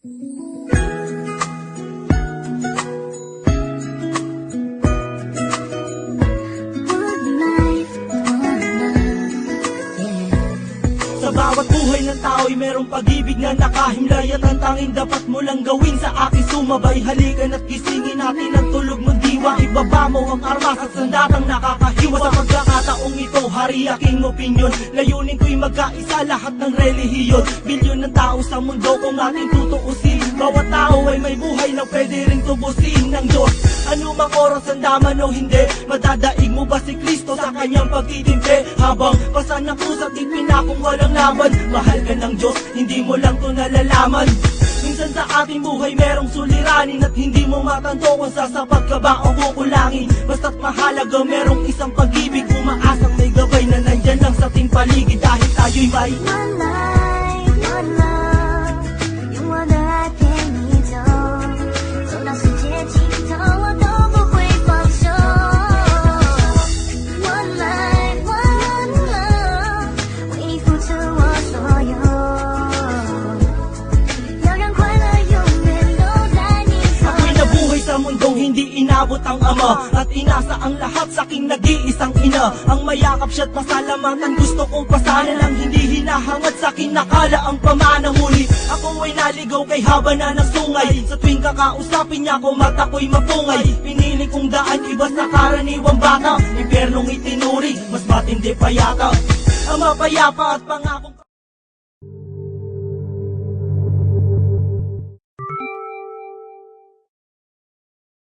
Sa bawat buhay ng tao'y merong pag-ibig na nakahimlay, at ang tanging dapat mo lang gawin sa aking sumabay. Halikan at gisingin natin ang tulog mong diwa. Ibaba mo ang armas at sandatang nakakahiwa. Sa pagkakataong ito, hari aking opinyon. Layunin ko'y magkaisa lahat ng relihiyon. Bilyon ng tao sa mundo kung ating tutuusin. Bawat tao ay may buhay na pwede ring tubusin ng Diyos. Ano mang oras ang daman o hindi, madadaig mo ba si Kristo sa kanyang pagtitimpi? Habang pasan ng pusat ipinakong walang laban, mahal ka ng Diyos, hindi mo lang to nalalaman. Minsan sa ating buhay merong suliranin, at hindi mo matanto kung sasapat ka ba o kukulangin. Basta't mahalaga merong isang pag-ibig, umaasang may gabay na nandyan lang sa ating paligid. Dahil tayo'y may one life, one love，用我的爱陪你走，走到世界尽头，我都不会放手。One life, one love，为你付出我所有，要让快乐永远都在你左右。 Ako'y nabuhay sa mundong hindi inabot ang ama, at inasa ang lahat sa aking nag-iisang ina. Ang mayakap siya't pasalamatan, gusto kong pasana lang, hindi hinahangad sa akin nakala ang pamana. Ngunit ako ay naligaw kay haba na ng sungay. Sa tuwing kakausapin niya ko, mata ko'y mapungay. Pinili kong daan, iba sa karaniwang bata. Impyernong itinuri, mas matindi pa yata ang mapayapa at pangako.